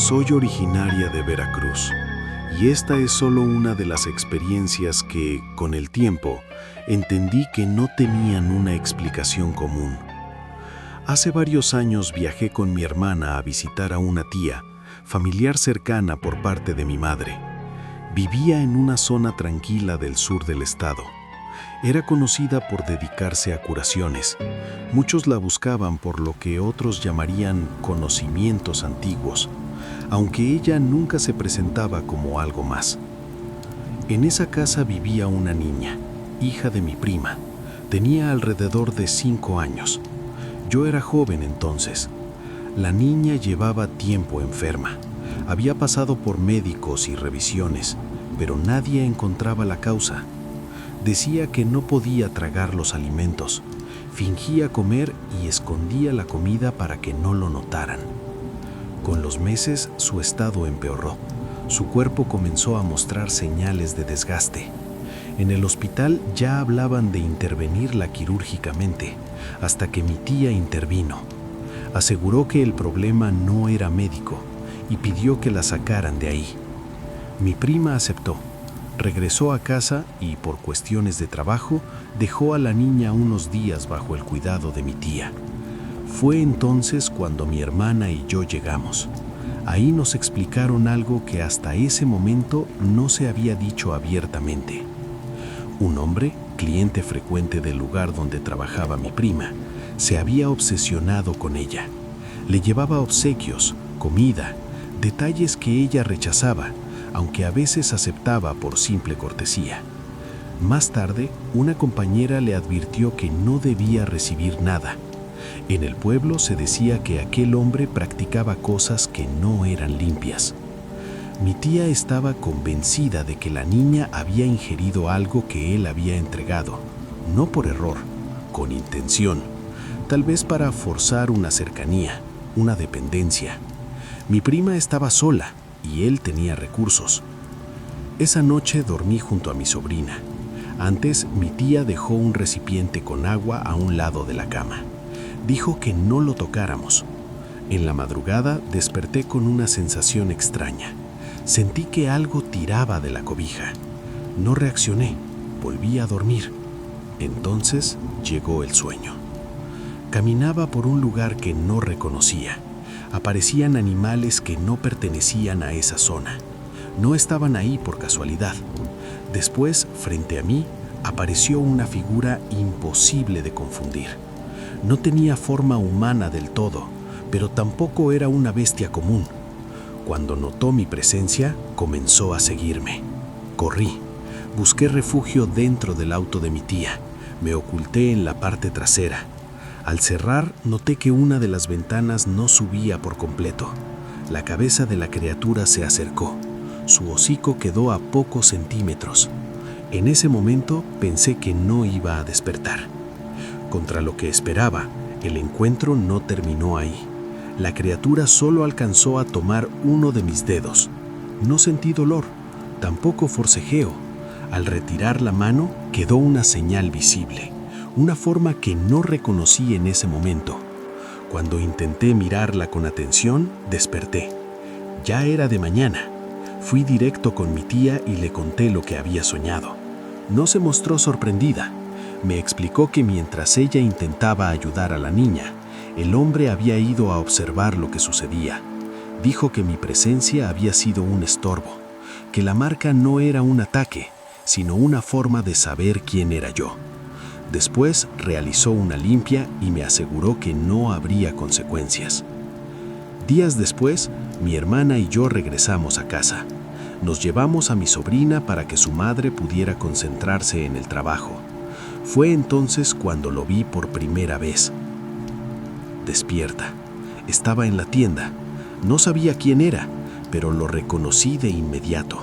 Soy originaria de Veracruz y esta es solo una de las experiencias que, con el tiempo, entendí que no tenían una explicación común. Hace varios años viajé con mi hermana a visitar a una tía, familiar cercana por parte de mi madre. Vivía en una zona tranquila del sur del estado. Era conocida por dedicarse a curaciones. Muchos la buscaban por lo que otros llamarían conocimientos antiguos, aunque ella nunca se presentaba como algo más. En esa casa vivía una niña, hija de mi prima. Tenía alrededor de 5 años. Yo era joven entonces. La niña llevaba tiempo enferma. Había pasado por médicos y revisiones, pero nadie encontraba la causa. Decía que no podía tragar los alimentos. Fingía comer y escondía la comida para que no lo notaran. Con los meses, su estado empeoró. Su cuerpo comenzó a mostrar señales de desgaste. En el hospital ya hablaban de intervenirla quirúrgicamente, hasta que mi tía intervino. Aseguró que el problema no era médico y pidió que la sacaran de ahí. Mi prima aceptó. Regresó a casa y, por cuestiones de trabajo, dejó a la niña unos días bajo el cuidado de mi tía. Fue entonces cuando mi hermana y yo llegamos. Ahí nos explicaron algo que hasta ese momento no se había dicho abiertamente. Un hombre, cliente frecuente del lugar donde trabajaba mi prima, se había obsesionado con ella. Le llevaba obsequios, comida, detalles que ella rechazaba, aunque a veces aceptaba por simple cortesía. Más tarde, una compañera le advirtió que no debía recibir nada. En el pueblo se decía que aquel hombre practicaba cosas que no eran limpias. Mi tía estaba convencida de que la niña había ingerido algo que él había entregado, no por error, con intención, tal vez para forzar una cercanía, una dependencia. Mi prima estaba sola y él tenía recursos. Esa noche dormí junto a mi sobrina. Antes, mi tía dejó un recipiente con agua a un lado de la cama. Dijo que no lo tocáramos. En la madrugada desperté con una sensación extraña. Sentí que algo tiraba de la cobija. No reaccioné, volví a dormir. Entonces llegó el sueño. Caminaba por un lugar que no reconocía. Aparecían animales que no pertenecían a esa zona. No estaban ahí por casualidad. Después, frente a mí, apareció una figura imposible de confundir. No tenía forma humana del todo, pero tampoco era una bestia común. Cuando notó mi presencia, comenzó a seguirme. Corrí. Busqué refugio dentro del auto de mi tía. Me oculté en la parte trasera. Al cerrar, noté que una de las ventanas no subía por completo. La cabeza de la criatura se acercó. Su hocico quedó a pocos centímetros. En ese momento pensé que no iba a despertar. Contra lo que esperaba, el encuentro no terminó ahí. La criatura solo alcanzó a tomar uno de mis dedos. No sentí dolor, tampoco forcejeo. Al retirar la mano, quedó una señal visible. Una forma que no reconocí en ese momento. Cuando intenté mirarla con atención, desperté. Ya era de mañana. Fui directo con mi tía y le conté lo que había soñado. No se mostró sorprendida. Me explicó que mientras ella intentaba ayudar a la niña, el hombre había ido a observar lo que sucedía. Dijo que mi presencia había sido un estorbo, que la marca no era un ataque, sino una forma de saber quién era yo. Después realizó una limpia y me aseguró que no habría consecuencias. Días después, mi hermana y yo regresamos a casa. Nos llevamos a mi sobrina para que su madre pudiera concentrarse en el trabajo. Fue entonces cuando lo vi por primera vez. Despierta. Estaba en la tienda. No sabía quién era, pero lo reconocí de inmediato.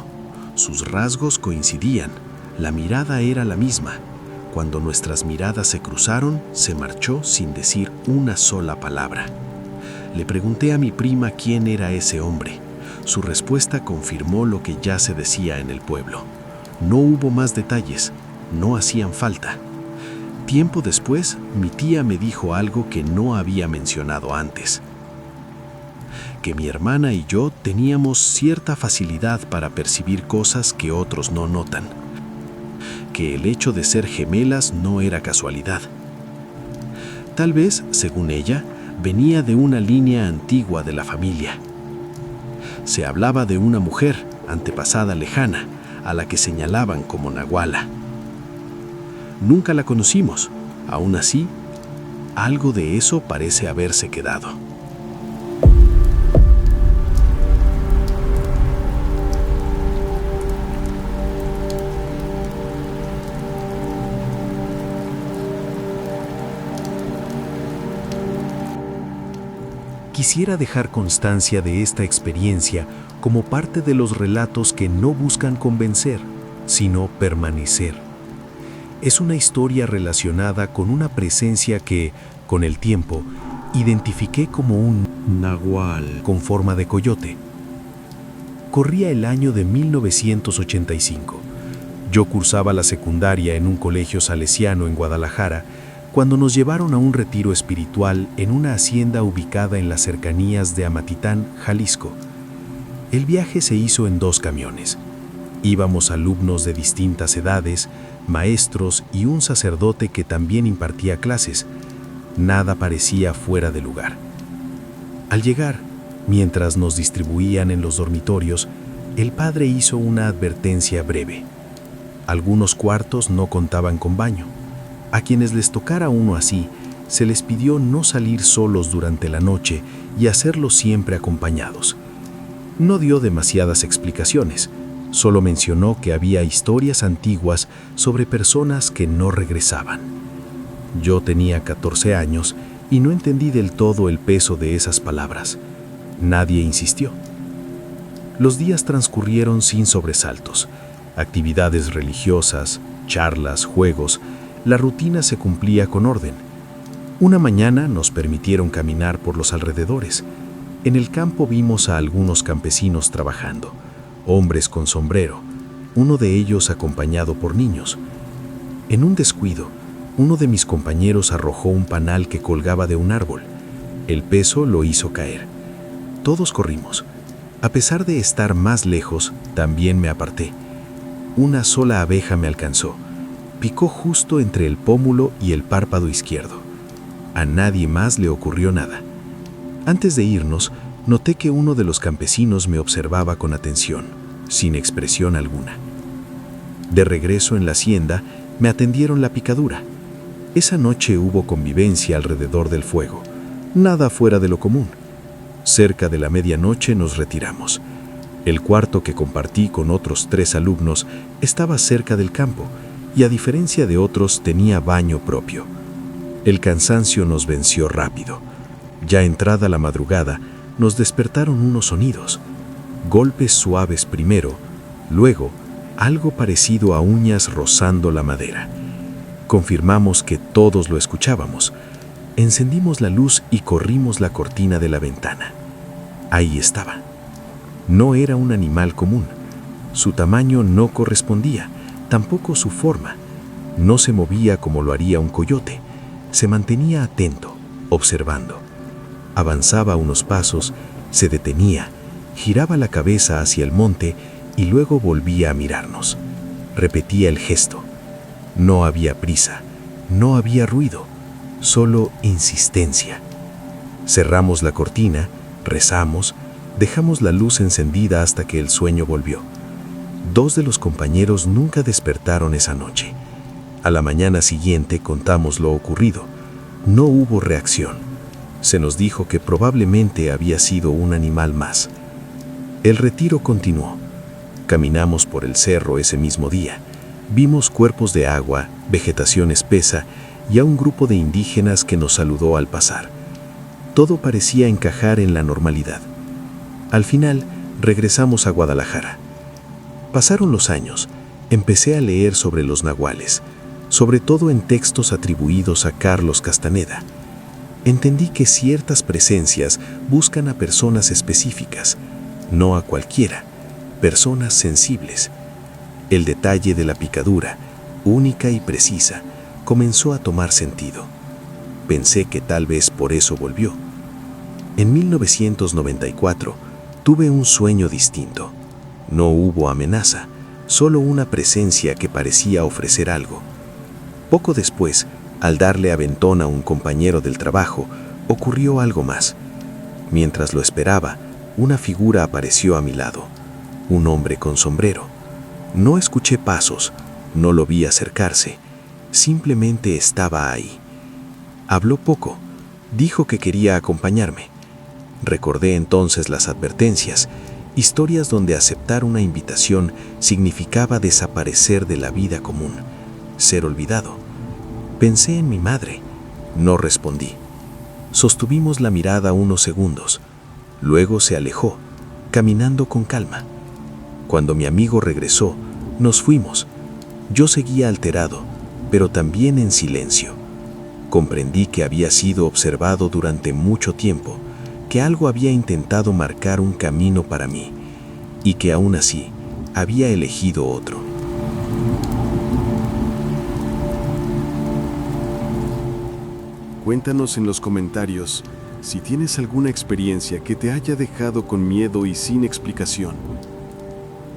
Sus rasgos coincidían. La mirada era la misma. Cuando nuestras miradas se cruzaron, se marchó sin decir una sola palabra. Le pregunté a mi prima quién era ese hombre. Su respuesta confirmó lo que ya se decía en el pueblo. No hubo más detalles, no hacían falta. Tiempo después, mi tía me dijo algo que no había mencionado antes. que mi hermana y yo teníamos cierta facilidad para percibir cosas que otros no notan, que el hecho de ser gemelas no era casualidad. Tal vez, según ella, venía de una línea antigua de la familia. Se hablaba de una mujer, antepasada lejana, a la que señalaban como Nahuala. Nunca la conocimos, aún así, algo de eso parece haberse quedado. Quisiera dejar constancia de esta experiencia como parte de los relatos que no buscan convencer, sino permanecer. Es una historia relacionada con una presencia que, con el tiempo, identifiqué como un nahual con forma de coyote. Corría el año de 1985. Yo cursaba la secundaria en un colegio salesiano en Guadalajara, cuando nos llevaron a un retiro espiritual en una hacienda ubicada en las cercanías de Amatitán, Jalisco. El viaje se hizo en 2 camiones. Íbamos alumnos de distintas edades, maestros y un sacerdote que también impartía clases. Nada parecía fuera de lugar. Al llegar, mientras nos distribuían en los dormitorios, el padre hizo una advertencia breve. Algunos cuartos no contaban con baño. A quienes les tocara uno así, se les pidió no salir solos durante la noche y hacerlo siempre acompañados. No dio demasiadas explicaciones, solo mencionó que había historias antiguas sobre personas que no regresaban. Yo tenía 14 años y no entendí del todo el peso de esas palabras. Nadie insistió. Los días transcurrieron sin sobresaltos. Actividades religiosas, charlas, juegos. La rutina se cumplía con orden. Una mañana nos permitieron caminar por los alrededores. En el campo vimos a algunos campesinos trabajando, hombres con sombrero, uno de ellos acompañado por niños. En un descuido, uno de mis compañeros arrojó un panal que colgaba de un árbol. El peso lo hizo caer. Todos corrimos. A pesar de estar más lejos, también me aparté. Una sola abeja me alcanzó. Picó justo entre el pómulo y el párpado izquierdo. A nadie más le ocurrió nada. Antes de irnos, noté que uno de los campesinos me observaba con atención, sin expresión alguna. De regreso en la hacienda, me atendieron la picadura. Esa noche hubo convivencia alrededor del fuego, nada fuera de lo común. Cerca de la medianoche nos retiramos. El cuarto que compartí con otros 3 alumnos estaba cerca del campo, y a diferencia de otros tenía baño propio. El cansancio nos venció rápido. Ya entrada la madrugada, nos despertaron unos sonidos. Golpes suaves primero, luego algo parecido a uñas rozando la madera. Confirmamos que todos lo escuchábamos. Encendimos la luz y corrimos la cortina de la ventana. Ahí estaba. No era un animal común. Su tamaño no correspondía, tampoco su forma. No se movía como lo haría un coyote. Se mantenía atento, observando. Avanzaba unos pasos, se detenía, giraba la cabeza hacia el monte y luego volvía a mirarnos. Repetía el gesto. No había prisa, no había ruido, solo insistencia. Cerramos la cortina, rezamos, dejamos la luz encendida hasta que el sueño volvió. 2 de los compañeros nunca despertaron esa noche. A la mañana siguiente contamos lo ocurrido. No hubo reacción. Se nos dijo que probablemente había sido un animal más. El retiro continuó. Caminamos por el cerro ese mismo día. Vimos cuerpos de agua, vegetación espesa y a un grupo de indígenas que nos saludó al pasar. Todo parecía encajar en la normalidad. Al final, regresamos a Guadalajara. Pasaron los años. Empecé a leer sobre los nahuales, sobre todo en textos atribuidos a Carlos Castaneda. Entendí que ciertas presencias buscan a personas específicas, no a cualquiera, personas sensibles. El detalle de la picadura, única y precisa, comenzó a tomar sentido. Pensé que tal vez por eso volvió. En 1994 tuve un sueño distinto. No hubo amenaza, solo una presencia que parecía ofrecer algo. Poco después, al darle aventón a un compañero del trabajo, ocurrió algo más. Mientras lo esperaba, una figura apareció a mi lado, un hombre con sombrero. No escuché pasos, no lo vi acercarse, simplemente estaba ahí. Habló poco, dijo que quería acompañarme. Recordé entonces las advertencias, historias donde aceptar una invitación significaba desaparecer de la vida común, ser olvidado. Pensé en mi madre, no respondí. Sostuvimos la mirada unos segundos, luego se alejó, caminando con calma. Cuando mi amigo regresó, nos fuimos. Yo seguía alterado, pero también en silencio. Comprendí que había sido observado durante mucho tiempo, que algo había intentado marcar un camino para mí, y que aún así había elegido otro. Cuéntanos en los comentarios si tienes alguna experiencia que te haya dejado con miedo y sin explicación.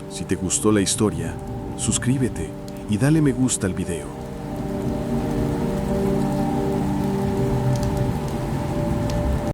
Si te gustó la historia, suscríbete y dale me gusta al video.